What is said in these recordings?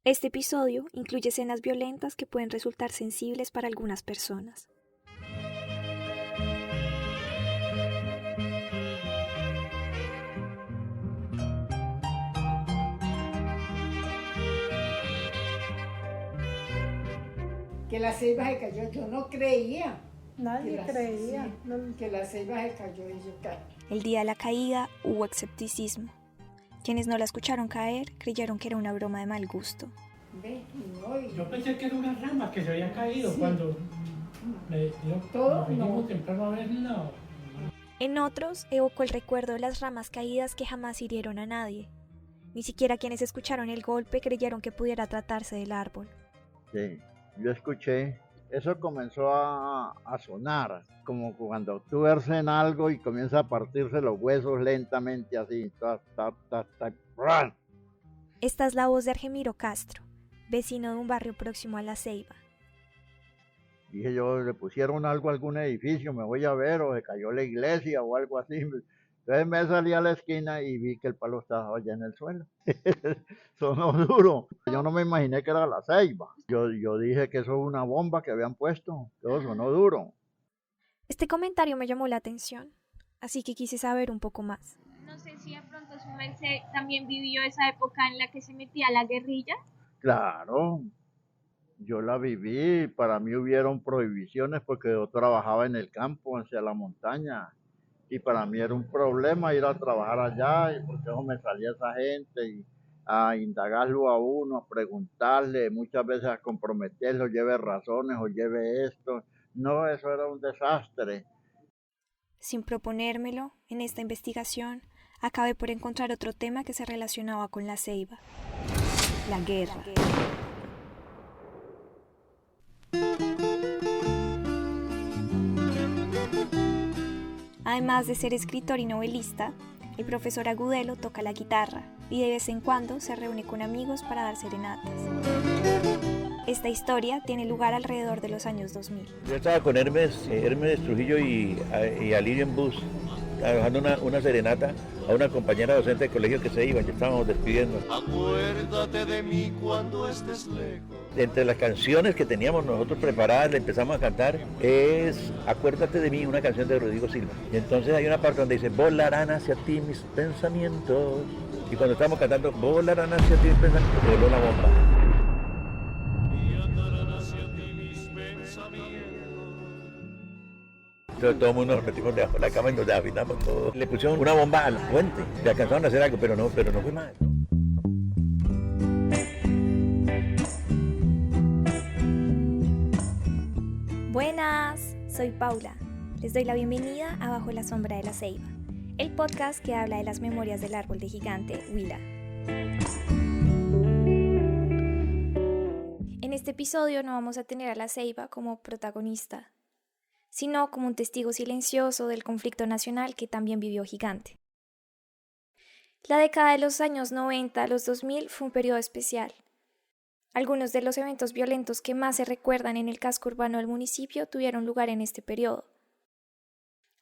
Este episodio incluye escenas violentas que pueden resultar sensibles para algunas personas. Que la ceiba se cayó, yo no creía. Nadie creía. Sí, que la ceiba se cayó y yo caí. El día de la caída hubo escepticismo. Quienes no la escucharon caer creyeron que era una broma de mal gusto. Ve, y no, y... Yo pensé que era una rama que se había caído cuando Todo, vinimos no. temprano a verla. En otros evocó el recuerdo de las ramas caídas que jamás hirieron a nadie. Ni siquiera quienes escucharon el golpe creyeron que pudiera tratarse del árbol. Sí, yo escuché, eso comenzó a sonar, como cuando tú en algo y comienza a partirse los huesos lentamente así, ¡ran! Esta es la voz de Argemiro Castro, vecino de un barrio próximo a La Ceiba. Dije yo, le pusieron algo a algún edificio, me voy a ver, o se cayó la iglesia o algo así. Entonces me salí a la esquina y vi que el palo estaba allá en el suelo. Sonó duro. Yo no me imaginé que era la ceiba. Yo dije que eso es una bomba que habían puesto. Todo sonó duro. Este comentario me llamó la atención, así que quise saber un poco más. No sé si de pronto su merced también vivió esa época en la que se metía la guerrilla. Claro, yo la viví. Para mí hubieron prohibiciones porque yo trabajaba en el campo, hacia la montaña. Y para mí era un problema ir a trabajar allá, y porque eso me salía esa gente, y a indagarlo a uno, a preguntarle, muchas veces a comprometerlo, lleve razones o lleve esto. No, eso era un desastre. Sin proponérmelo, en esta investigación, acabé por encontrar otro tema que se relacionaba con la ceiba: la guerra. Además de ser escritor y novelista, el profesor Agudelo toca la guitarra y de vez en cuando se reúne con amigos para dar serenatas. Esta historia tiene lugar alrededor de los años 2000. Yo estaba con Hermes Trujillo y Alirio en bus, trabajando una serenata a una compañera docente de colegio que se iba, ya estábamos despidiendo. Acuérdate de mí cuando estés lejos. Entre las canciones que teníamos nosotros preparadas, le empezamos a cantar, es Acuérdate de mí, una canción de Rodrigo Silva. Y entonces hay una parte donde dice, volarán hacia ti mis pensamientos. Y cuando estamos cantando, volarán hacia ti mis pensamientos, voló la bomba. Entonces todo el mundo nos metimos debajo de la cama y nos desafitamos todo. Le pusieron una bomba al puente, le alcanzaron a hacer algo, pero no fue más. Buenas, soy Paula. Les doy la bienvenida a Bajo la sombra de la ceiba, el podcast que habla de las memorias del árbol de gigante Huila. En este episodio no vamos a tener a la ceiba como protagonista, sino como un testigo silencioso del conflicto nacional que también vivió Gigante. La década de los años 90 a los 2000 fue un periodo especial. Algunos de los eventos violentos que más se recuerdan en el casco urbano del municipio tuvieron lugar en este periodo.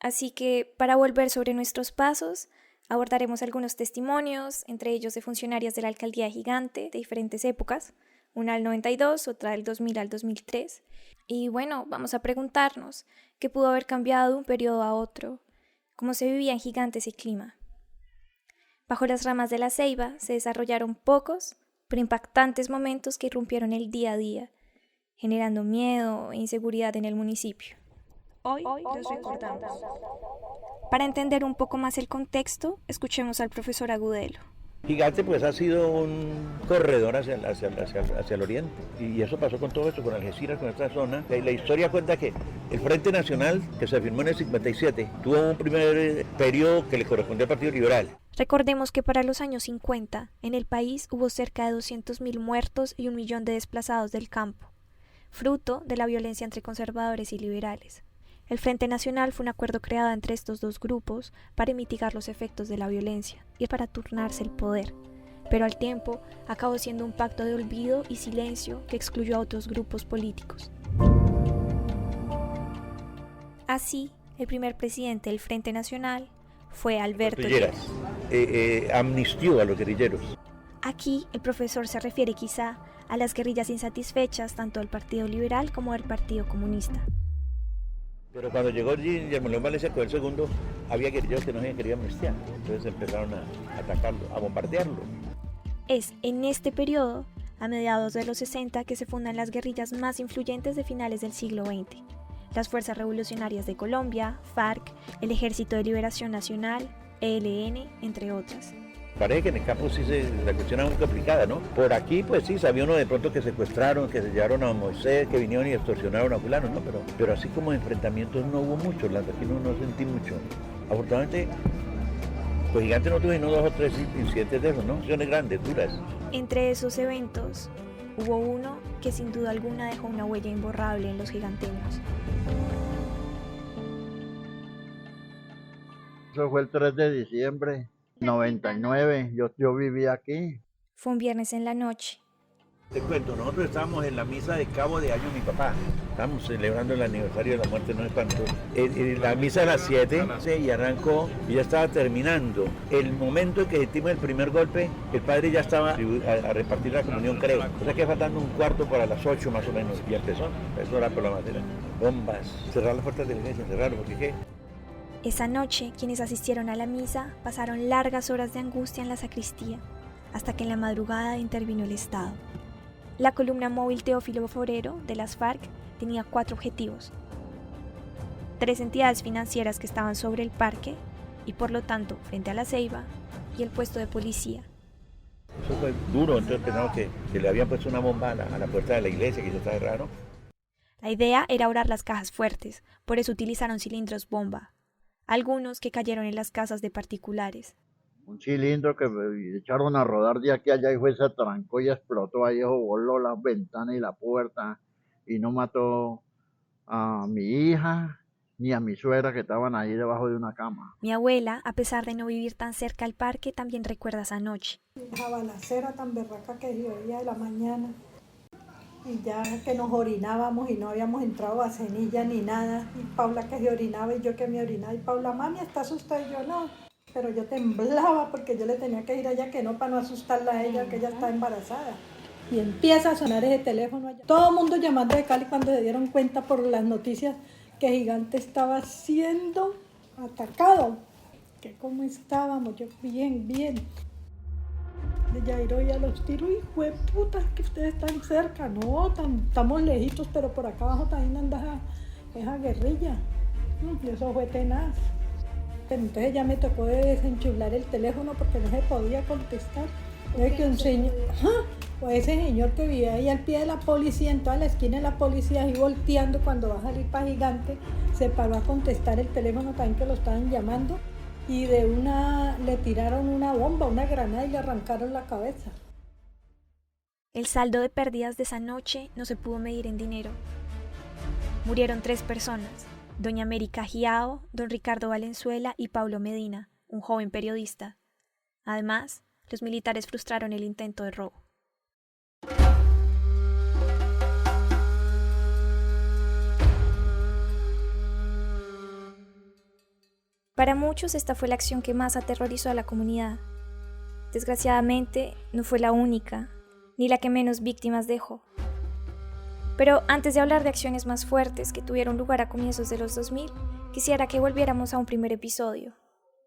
Así que, para volver sobre nuestros pasos, abordaremos algunos testimonios, entre ellos de funcionarias de la alcaldía de Gigante de diferentes épocas, una del 92, otra del 2000 al 2003. Y bueno, vamos a preguntarnos qué pudo haber cambiado de un periodo a otro, cómo se vivía en Gigante ese clima. Bajo las ramas de la ceiba se desarrollaron pocos, pero impactantes momentos que irrumpieron el día a día, generando miedo e inseguridad en el municipio. Hoy los recordamos. Para entender un poco más el contexto, escuchemos al profesor Agudelo. Gigante pues ha sido un corredor hacia el oriente, y eso pasó con todo esto, con Algeciras, con esta zona. La historia cuenta que el Frente Nacional, que se firmó en el 57, tuvo un primer periodo que le correspondió al Partido Liberal. Recordemos que para los años 50, en el país hubo cerca de 200.000 muertos y 1 millón de desplazados del campo, fruto de la violencia entre conservadores y liberales. El Frente Nacional fue un acuerdo creado entre estos dos grupos para mitigar los efectos de la violencia y para turnarse el poder, pero al tiempo acabó siendo un pacto de olvido y silencio que excluyó a otros grupos políticos. Así, el primer presidente del Frente Nacional fue Alberto Lleras. Amnistió a los guerrilleros. Aquí el profesor se refiere quizá a las guerrillas insatisfechas tanto del Partido Liberal como del Partido Comunista. Pero cuando llegó Guillermo León Valencia con el segundo, había guerrilleros que no se querían amnistía. Entonces empezaron a atacarlo, a bombardearlo. Es en este periodo, a mediados de los 60, que se fundan las guerrillas más influyentes de finales del siglo XX. Las Fuerzas Revolucionarias de Colombia, FARC, el Ejército de Liberación Nacional, ELN, entre otras. Parece que en el campo sí la cuestión era muy complicada, ¿no? Por aquí, pues sí, sabía uno de pronto que secuestraron, que se llevaron a Moisés, que vinieron y extorsionaron a fulano, ¿no? Pero así como enfrentamientos no hubo muchos, aquí no sentí mucho. Afortunadamente, pues Gigante no tuvimos 2 o 3 incidentes de esos, ¿no? Acciones grandes, duras. Entre esos eventos, hubo uno que sin duda alguna dejó una huella imborrable en los giganteños. Eso fue el 3 de diciembre. 99, yo vivía aquí. Fue un viernes en la noche. Te cuento, nosotros estábamos en la misa de cabo de año de mi papá. Estábamos celebrando el aniversario de la muerte, no es tanto. La misa a las 7 y arrancó y ya estaba terminando. El momento en que sentimos el primer golpe, el padre ya estaba a repartir la comunión, creo. O sea que faltando un cuarto para las 8 más o menos. Y empezó, eso era por la madera. Bombas, cerrar las puertas de la iglesia, cerrarlo, porque ¿qué? Esa noche, quienes asistieron a la misa pasaron largas horas de angustia en la sacristía, hasta que en la madrugada intervino el Estado. La columna móvil Teófilo Forero de las FARC tenía 4 objetivos. 3 entidades financieras que estaban sobre el parque y por lo tanto frente a la Ceiba y el puesto de policía. Eso fue duro, entonces pensamos que le habían puesto una bomba a la puerta de la iglesia, que ya está raro. La idea era orar las cajas fuertes, por eso utilizaron cilindros bomba, algunos que cayeron en las casas de particulares. Un cilindro que me echaron a rodar de aquí a allá y fue, se trancó y explotó ahí, eso voló las ventanas y la puerta y no mató a mi hija ni a mi suegra que estaban ahí debajo de una cama. Mi abuela, a pesar de no vivir tan cerca al parque, también recuerda esa noche. La balacera tan berraca que se oía de la mañana y ya que nos orinábamos y no habíamos entrado a cenilla ni nada y Paula que se orinaba y yo que me orinaba y Paula, mami, ¿estás asustada? Y yo no. Pero yo temblaba porque yo le tenía que ir allá, que no, para no asustarla a ella, que ella está embarazada. Y empieza a sonar ese teléfono allá. Todo el mundo llamando de Cali cuando se dieron cuenta por las noticias que Gigante estaba siendo atacado. Que cómo estábamos, yo bien. De Yairo y a los tiros, hijo de puta, que ustedes están cerca. No, estamos lejitos, pero por acá abajo también anda esa guerrilla. Y eso fue tenaz. Pero entonces ya me tocó desenchular el teléfono porque no se podía contestar. Entonces que un señor, o ese señor que vivía ahí al pie de la policía, en toda la esquina de la policía, ahí volteando cuando va a salir para Gigante, se paró a contestar el teléfono también que lo estaban llamando y le tiraron una bomba, una granada y le arrancaron la cabeza. El saldo de pérdidas de esa noche no se pudo medir en dinero. Murieron 3 personas. Doña América Giao, don Ricardo Valenzuela y Paulo Medina, un joven periodista. Además, los militares frustraron el intento de robo. Para muchos esta fue la acción que más aterrorizó a la comunidad. Desgraciadamente, no fue la única, ni la que menos víctimas dejó. Pero antes de hablar de acciones más fuertes que tuvieron lugar a comienzos de los 2000, quisiera que volviéramos a un primer episodio,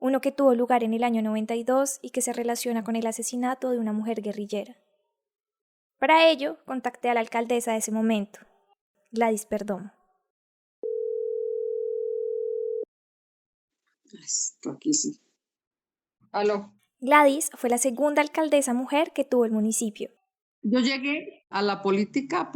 uno que tuvo lugar en el año 92 y que se relaciona con el asesinato de una mujer guerrillera. Para ello, contacté a la alcaldesa de ese momento, Gladys Perdomo. Esto aquí sí. ¿Aló? Gladys fue la segunda alcaldesa mujer que tuvo el municipio. Yo llegué a la política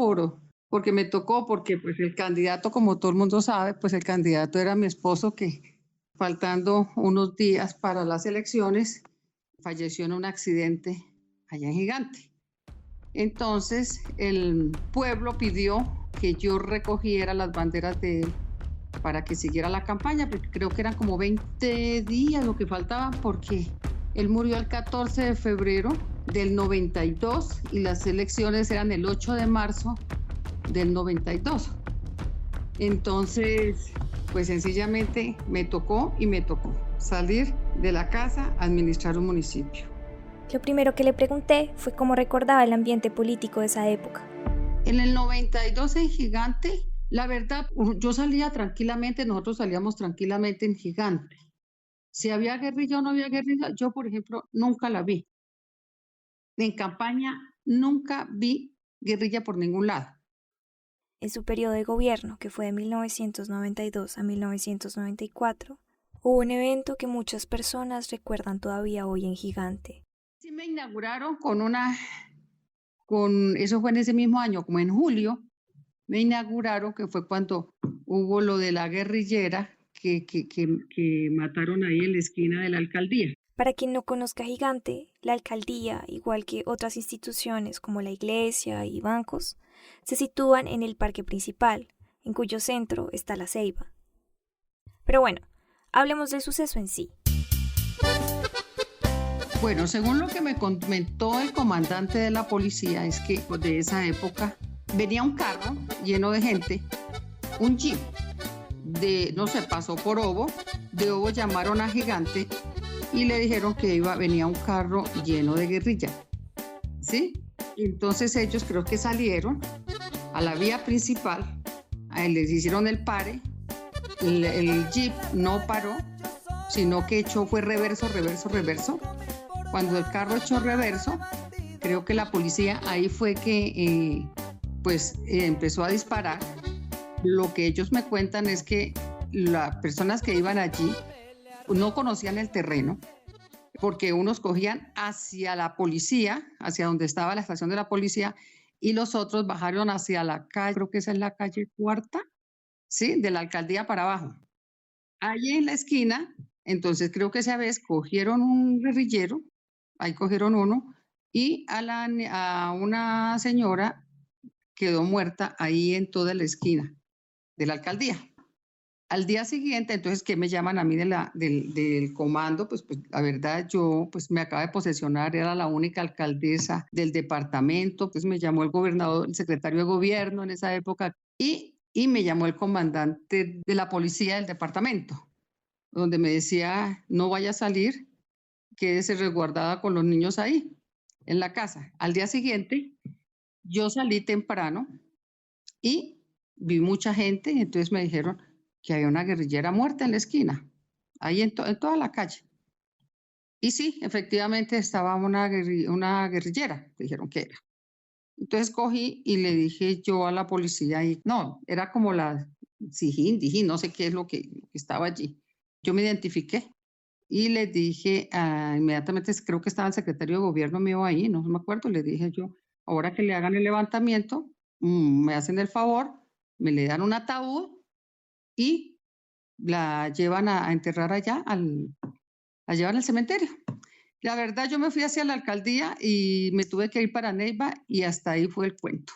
porque me tocó, porque pues el candidato, como todo el mundo sabe, pues el candidato era mi esposo, que faltando unos días para las elecciones falleció en un accidente allá en Gigante. Entonces el pueblo pidió que yo recogiera las banderas de él para que siguiera la campaña, porque creo que eran como 20 días lo que faltaban, porque él murió el 14 de febrero del 92 y las elecciones eran el 8 de marzo del 92. Entonces, pues sencillamente me tocó salir de la casa a administrar un municipio. Lo primero que le pregunté fue cómo recordaba el ambiente político de esa época. En el 92 en Gigante, la verdad, yo salía tranquilamente, nosotros salíamos tranquilamente en Gigante. Si había guerrilla o no había guerrilla, yo, por ejemplo, nunca la vi. En campaña nunca vi guerrilla por ningún lado. En su periodo de gobierno, que fue de 1992 a 1994, hubo un evento que muchas personas recuerdan todavía hoy en Gigante. Sí me inauguraron eso fue en ese mismo año, como en julio, me inauguraron, que fue cuando hubo lo de la guerrillera que mataron ahí en la esquina de la alcaldía. Para quien no conozca Gigante, la alcaldía, igual que otras instituciones como la iglesia y bancos, se sitúan en el parque principal, en cuyo centro está la Ceiba. Pero bueno, hablemos del suceso en sí. Bueno, según lo que me comentó el comandante de la policía, es que de esa época venía un carro lleno de gente, un jeep, pasó por Ovo, de Ovo llamaron a Gigante y le dijeron que venía un carro lleno de guerrilla, ¿sí? Entonces ellos creo que salieron a la vía principal, les hicieron el pare, el jeep no paró, sino que fue reverso. Cuando el carro echó reverso, creo que la policía ahí fue que empezó a disparar. Lo que ellos me cuentan es que las personas que iban allí no conocían el terreno, porque unos cogían hacia la policía, hacia donde estaba la estación de la policía, y los otros bajaron hacia la calle, creo que esa es la calle Cuarta, ¿sí? De la alcaldía para abajo. Allí en la esquina, entonces creo que esa vez cogieron un guerrillero, ahí cogieron uno, y a una señora quedó muerta ahí en toda la esquina de la alcaldía. Al día siguiente, entonces, ¿qué me llaman a mí del comando? Pues la verdad, yo pues me acaba de posesionar, era la única alcaldesa del departamento, pues me llamó el gobernador, el secretario de gobierno en esa época, y me llamó el comandante de la policía del departamento, donde me decía, no vaya a salir, quédese resguardada con los niños ahí, en la casa. Al día siguiente, yo salí temprano y vi mucha gente, y entonces me dijeron que había una guerrillera muerta en la esquina, ahí en toda la calle. Y sí, efectivamente estaba una guerrillera, dijeron que era. Entonces cogí y le dije yo a la policía, y no, era como la Sijín, no sé qué es lo que estaba allí. Yo me identifiqué y le dije, inmediatamente creo que estaba el secretario de gobierno mío ahí, no me acuerdo, le dije yo, ahora que le hagan el levantamiento, me hacen el favor, me le dan un ataúd y la llevan a enterrar allá, la llevan al cementerio. La verdad, yo me fui hacia la alcaldía y me tuve que ir para Neiva y hasta ahí fue el cuento.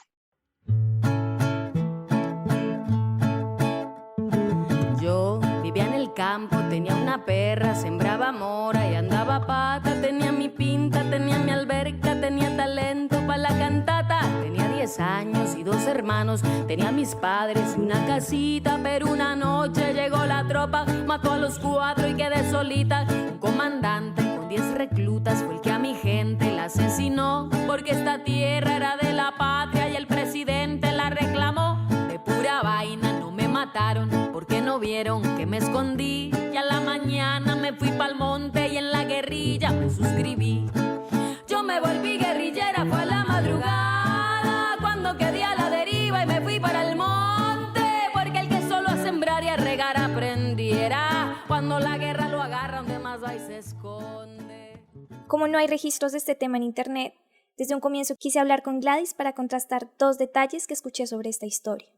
Yo vivía en el campo, tenía una perra, sembraba mora y andaba a pata, tenía mi pinta, tenía mi alberca, tenía talento para la cantata, tenía 10 años y 2 hermanos, tenía mis padres y una casita, pero una noche llegó la tropa, mató a los 4 y quedé solita. Un comandante con 10 reclutas fue el que a mi gente la asesinó, porque esta tierra era de la patria y el presidente la reclamó. De pura vaina no me mataron, porque no vieron que me escondí, y a la mañana me fui pa'l monte y en la guerrilla me suscribí. Yo me volví guerrillera, fue a la madrugada, cuando quedé a la deriva y me fui para el monte, porque el que solo a sembrar y a regar aprendiera, cuando la guerra lo agarra donde más va y se esconde. Como no hay registros de este tema en internet, desde un comienzo quise hablar con Gladys para contrastar 2 detalles que escuché sobre esta historia.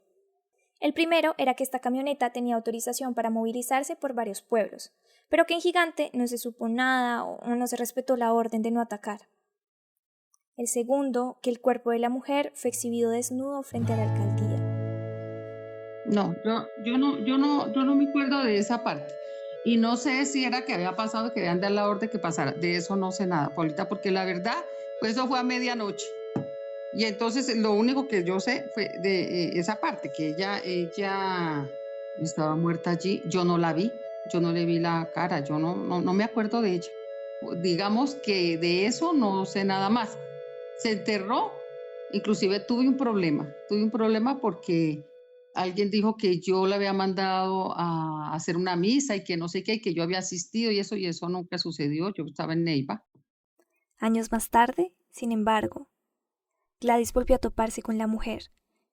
El primero era que esta camioneta tenía autorización para movilizarse por varios pueblos, pero que en Gigante no se supo nada o no se respetó la orden de no atacar. El segundo, que el cuerpo de la mujer fue exhibido desnudo frente a la alcaldía. No, yo no me acuerdo de esa parte. Y no sé si era que había pasado, que habían dado la orden que pasara. De eso no sé nada, Paulita, porque la verdad, pues eso fue a medianoche. Y entonces lo único que yo sé fue de esa parte, que ella estaba muerta allí. Yo no la vi, yo no le vi la cara, yo no me acuerdo de ella. digamos que de eso no sé nada más. Se enterró, inclusive tuve un problema porque alguien dijo que yo le había mandado a hacer una misa y que no sé qué, y que yo había asistido y eso nunca sucedió, yo estaba en Neiva. Años más tarde, sin embargo, Gladys volvió a toparse con la mujer,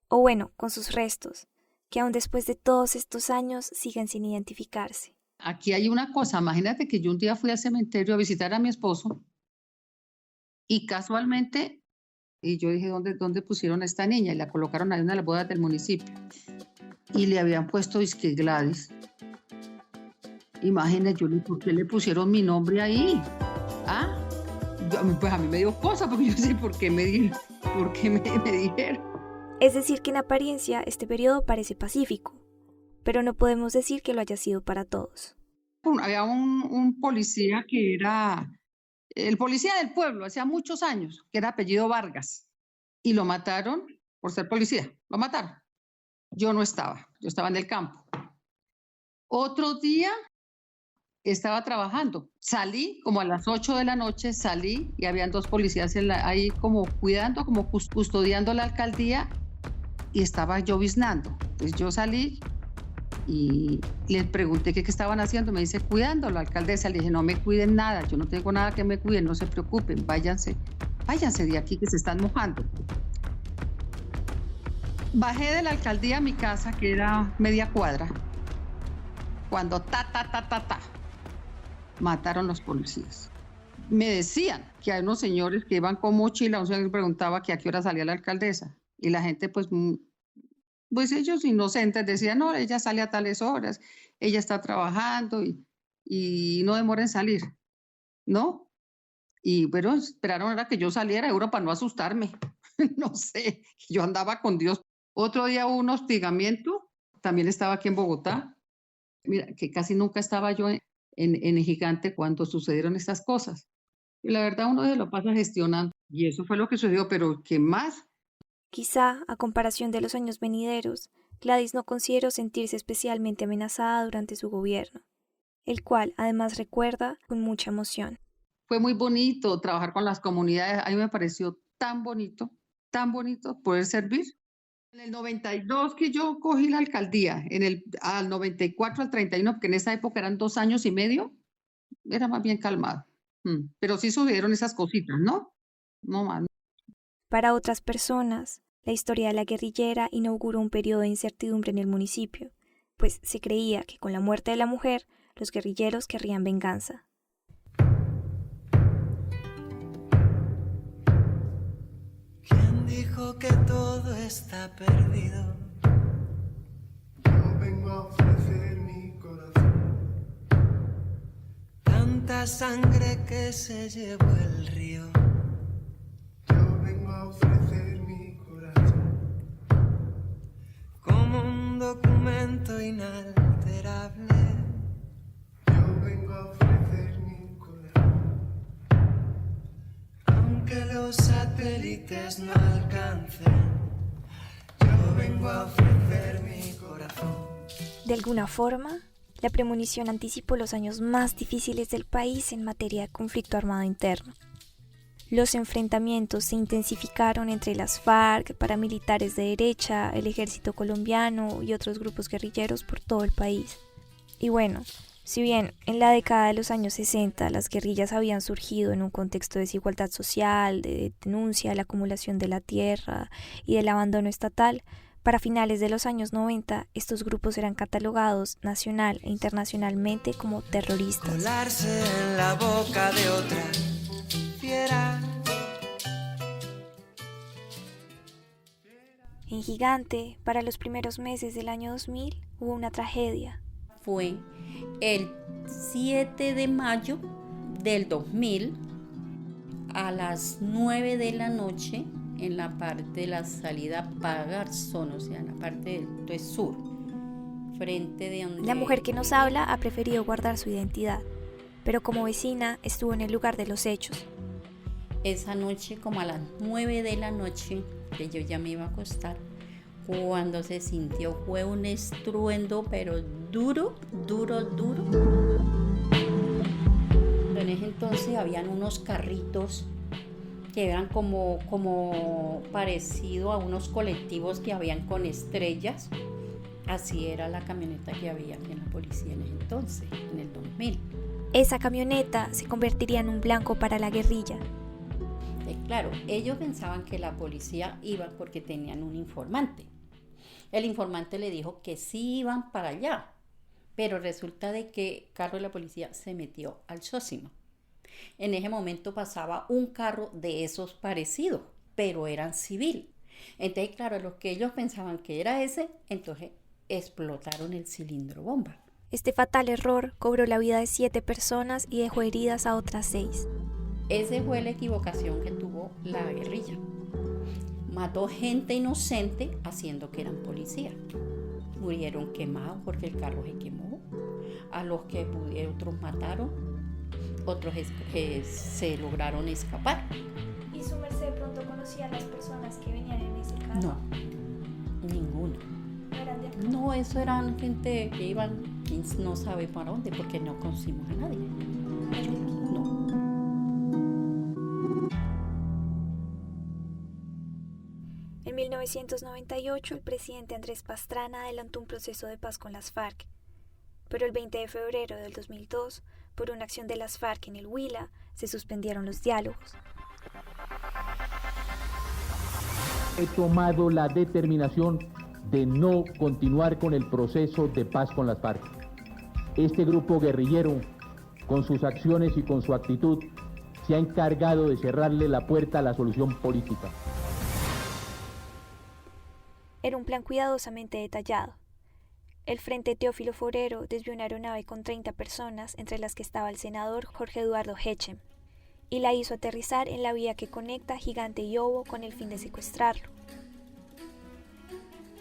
o bueno, con sus restos, que aún después de todos estos años siguen sin identificarse. Aquí hay una cosa, imagínate que yo un día fui al cementerio a visitar a mi esposo y casualmente, y yo dije, ¿dónde pusieron a esta niña? Y la colocaron ahí en una de las bodas del municipio. Y le habían puesto disque Gladys. Imagínate, ¿por qué le pusieron mi nombre ahí? ¿Ah? Pues a mí me dio cosa, porque yo sé por qué me dijeron. Es decir, que en apariencia este periodo parece pacífico, pero no podemos decir que lo haya sido para todos. Había un policía que era el policía del pueblo, hacía muchos años, que era apellido Vargas, y lo mataron por ser policía, lo mataron. Yo no estaba, yo estaba en el campo. Otro día estaba trabajando, salí como a las 8 de la noche, salí y habían 2 policías ahí como cuidando, como custodiando la alcaldía y estaba lloviznando. Entonces yo salí y les pregunté qué estaban haciendo, me dice cuidando la alcaldesa, le dije no me cuiden nada, yo no tengo nada que me cuiden, no se preocupen, váyanse de aquí que se están mojando. Bajé de la alcaldía a mi casa, que era media cuadra, cuando mataron los policías. Me decían que hay unos señores que iban con mochila, un señor preguntaba que a qué hora salía la alcaldesa, y la gente pues ellos inocentes decían, no, ella sale a tales horas, ella está trabajando y no demora en salir, ¿no? Y bueno, esperaron ahora que yo saliera a Europa para no asustarme, no sé, yo andaba con Dios. Otro día hubo un hostigamiento, también estaba aquí en Bogotá, mira, que casi nunca estaba yo en Gigante cuando sucedieron estas cosas. Y la verdad uno se lo pasa gestionando, y eso fue lo que sucedió, pero ¿qué más? Quizá, a comparación de los años venideros, Gladys no consideró sentirse especialmente amenazada durante su gobierno, el cual además recuerda con mucha emoción. Fue muy bonito trabajar con las comunidades, a mí me pareció tan bonito poder servir. En el 92 que yo cogí la alcaldía, al 94, al 31, porque en esa época eran 2 años y medio, era más bien calmado. Pero sí sucedieron esas cositas, ¿no? No más. Para otras personas, la historia de la guerrillera inauguró un periodo de incertidumbre en el municipio, pues se creía que con la muerte de la mujer, los guerrilleros querrían venganza. ¿Quién dijo que todo está perdido? Yo vengo a ofrecer mi corazón. Tanta sangre que se llevó el río. Yo vengo a ofrecer mi corazón. Como un documento inalterable. Yo vengo a ofrecer mi corazón. Aunque los satélites no alcancen, yo vengo a ofrecer mi corazón. De alguna forma, la premonición anticipó los años más difíciles del país en materia de conflicto armado interno. Los enfrentamientos se intensificaron entre las FARC, paramilitares de derecha, el ejército colombiano y otros grupos guerrilleros por todo el país. Y bueno, si bien en la década de los años 60 las guerrillas habían surgido en un contexto de desigualdad social, de denuncia de la acumulación de la tierra y del abandono estatal, para finales de los años 90 estos grupos eran catalogados nacional e internacionalmente como terroristas. Colarse en la boca de otra fiera. En Gigante, para los primeros meses del año 2000, hubo una tragedia. Fue el 7 de mayo del 2000 a las 9 de la noche en la parte de la salida Pagarzón, o sea, en la parte del sur, frente de donde... La mujer que nos habla ha preferido guardar su identidad, pero como vecina estuvo en el lugar de los hechos. Esa noche, como a las 9 de la noche, que yo ya me iba a acostar, cuando se sintió fue un estruendo, pero duro. En en ese entonces habían unos carritos que eran como parecido a unos colectivos que habían con estrellas. Así era la camioneta que había aquí en la policía en ese entonces, en el 2000. Esa camioneta se convertiría en un blanco para la guerrilla. Claro, ellos pensaban que la policía iba porque tenían un informante. El informante le dijo que sí iban para allá, pero resulta de que el carro de la policía se metió al Sósimo. En ese momento pasaba un carro de esos parecidos, pero eran civil. Entonces, claro, los que ellos pensaban que era ese, entonces explotaron el cilindro bomba. Este fatal error cobró la vida de 7 personas y dejó heridas a otras 6. Esa fue la equivocación que tuvo la guerrilla. Mató gente inocente haciendo que eran policías. Murieron quemados porque el carro se quemó. A los que pudieron, otros mataron. Otros se lograron escapar. ¿Y su merced pronto conocía a las personas que venían en ese carro? No, ninguno. ¿No eran de acá? No, eso eran gente que iban, no sabe para dónde, porque no conocimos a nadie. No. En 1998, el presidente Andrés Pastrana adelantó un proceso de paz con las FARC, pero el 20 de febrero del 2002, por una acción de las FARC en el Huila, se suspendieron los diálogos. He tomado la determinación de no continuar con el proceso de paz con las FARC. Este grupo guerrillero, con sus acciones y con su actitud, se ha encargado de cerrarle la puerta a la solución política. Era un plan cuidadosamente detallado. El Frente Teófilo Forero desvió una aeronave con 30 personas, entre las que estaba el senador Jorge Eduardo Hechem, y la hizo aterrizar en la vía que conecta Gigante y Obo con el fin de secuestrarlo.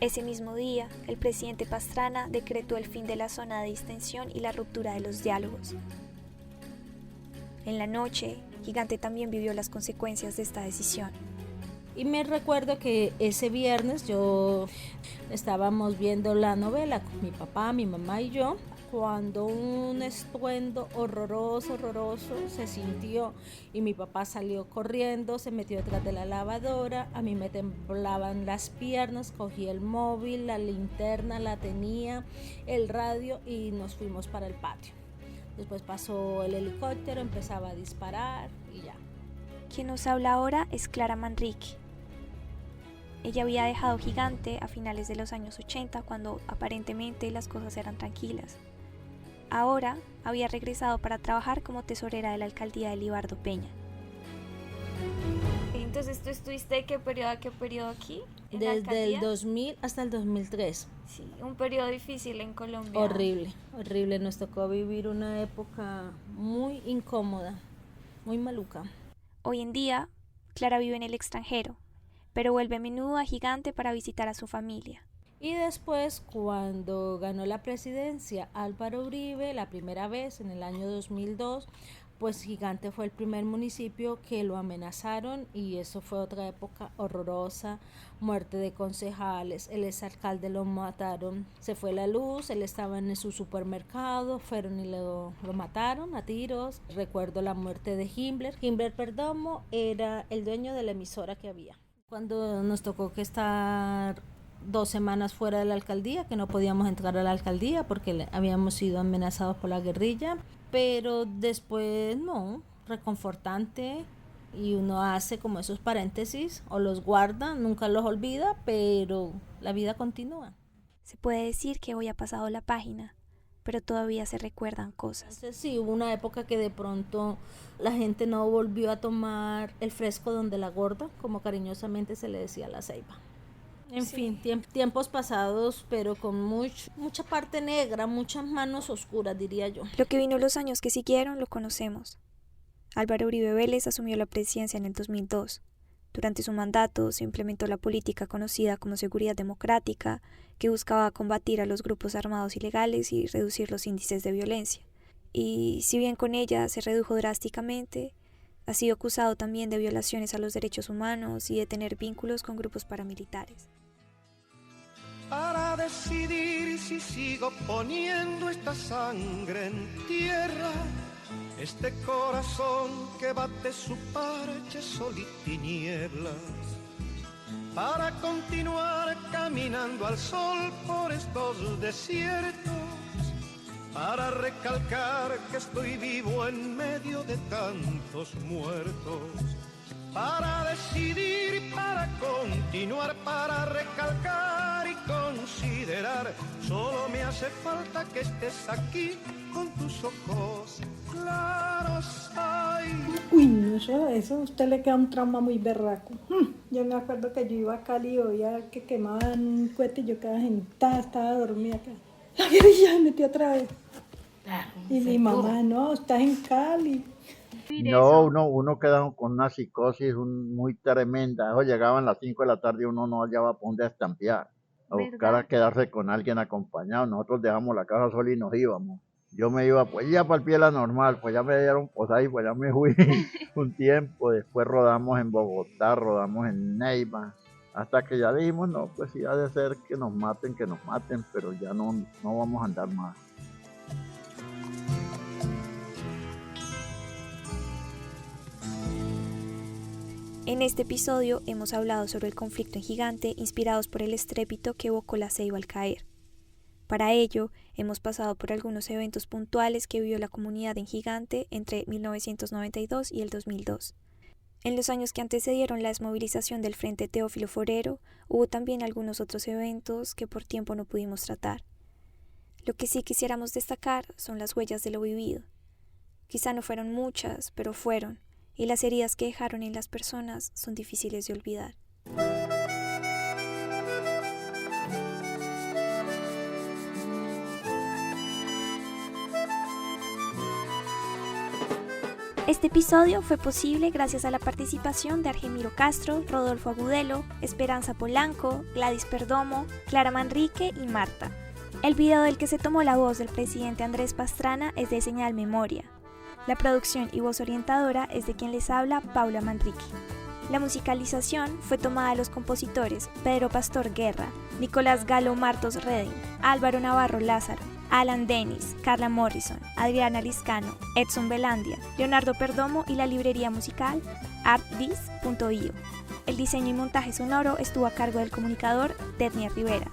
Ese mismo día, el presidente Pastrana decretó el fin de la zona de distensión y la ruptura de los diálogos. En la noche, Gigante también vivió las consecuencias de esta decisión. Y me recuerdo que ese viernes estábamos viendo la novela con mi papá, mi mamá y yo, cuando un estruendo horroroso se sintió y mi papá salió corriendo, se metió detrás de la lavadora, a mí me temblaban las piernas, cogí el móvil, la linterna la tenía, el radio y nos fuimos para el patio. Después pasó el helicóptero, empezaba a disparar y ya. Quien nos habla ahora es Clara Manrique. Ella había dejado Gigante a finales de los años 80, cuando aparentemente las cosas eran tranquilas. Ahora había regresado para trabajar como tesorera de la alcaldía de Libardo Peña. Entonces, ¿tú estuviste de qué periodo a qué periodo aquí? Desde el 2000 hasta el 2003. Sí, un periodo difícil en Colombia. Horrible. Nos tocó vivir una época muy incómoda, muy maluca. Hoy en día, Clara vive en el extranjero, pero vuelve a menudo a Gigante para visitar a su familia. Y después, cuando ganó la presidencia Álvaro Uribe, la primera vez en el año 2002, pues Gigante fue el primer municipio que lo amenazaron y eso fue otra época horrorosa, muerte de concejales, el exalcalde lo mataron, se fue la luz, él estaba en su supermercado, fueron y lo mataron a tiros. Recuerdo la muerte de Himmler Perdomo era el dueño de la emisora que había. Cuando nos tocó que estar 2 semanas fuera de la alcaldía, que no podíamos entrar a la alcaldía porque habíamos sido amenazados por la guerrilla, pero después no, reconfortante, y uno hace como esos paréntesis o los guarda, nunca los olvida, pero la vida continúa. Se puede decir que hoy ha pasado la página, pero todavía se recuerdan cosas. Entonces, sí, hubo una época que de pronto la gente no volvió a tomar el fresco donde la gorda, como cariñosamente se le decía a la ceiba. En fin, tiempos pasados, pero con mucha parte negra, muchas manos oscuras, diría yo. Lo que vino los años que siguieron lo conocemos. Álvaro Uribe Vélez asumió la presidencia en el 2002. Durante su mandato se implementó la política conocida como Seguridad Democrática, que buscaba combatir a los grupos armados ilegales y reducir los índices de violencia. Y si bien con ella se redujo drásticamente, ha sido acusado también de violaciones a los derechos humanos y de tener vínculos con grupos paramilitares. Para decidir si sigo poniendo esta sangre en tierra Este corazón que bate su parche sol y tinieblas, para continuar caminando al sol por estos desiertos, para recalcar que estoy vivo en medio de tantos muertos, para decidir, para continuar, para recalcar y considerar. Solo me hace falta que estés aquí con tus ojos claros. Ay. Uy, no, eso a usted le queda un trauma muy berraco. Yo me acuerdo que yo iba a Cali y oía que quemaban un cohete y yo quedaba sentada, estaba dormida acá. La guerrilla me metió otra vez. Y mi mamá, no, estás en Cali. No, uno queda con una psicosis muy tremenda. Eso llegaban las 5 de la tarde y uno no hallaba por dónde estampear. A buscar a quedarse con alguien acompañado. Nosotros dejamos la casa sola y nos íbamos. Yo me iba pues ya para el Piedra Normal, pues ya me dieron posada y pues ya me fui un tiempo. Después rodamos en Bogotá, rodamos en Neiva. Hasta que ya dijimos, no, pues sí ha de ser que nos maten, pero ya no vamos a andar más. En este episodio hemos hablado sobre el conflicto en Gigante inspirados por el estrépito que evocó la ceiba al caer. Para ello, hemos pasado por algunos eventos puntuales que vivió la comunidad en Gigante entre 1992 y el 2002. En los años que antecedieron la desmovilización del Frente Teófilo Forero, hubo también algunos otros eventos que por tiempo no pudimos tratar. Lo que sí quisiéramos destacar son las huellas de lo vivido. Quizá no fueron muchas, pero fueron. Y las heridas que dejaron en las personas son difíciles de olvidar. Este episodio fue posible gracias a la participación de Argemiro Castro, Rodolfo Agudelo, Esperanza Polanco, Gladys Perdomo, Clara Manrique y Marta. El video del que se tomó la voz del presidente Andrés Pastrana es de Señal Memoria. La producción y voz orientadora es de quien les habla, Paula Manrique. La musicalización fue tomada de los compositores Pedro Pastor Guerra, Nicolás Galo Martos Redding, Álvaro Navarro Lázaro, Alan Dennis, Carla Morrison, Adriana Liscano, Edson Belandia, Leonardo Perdomo y la librería musical artdis.io. El diseño y montaje sonoro estuvo a cargo del comunicador Detnia Rivera.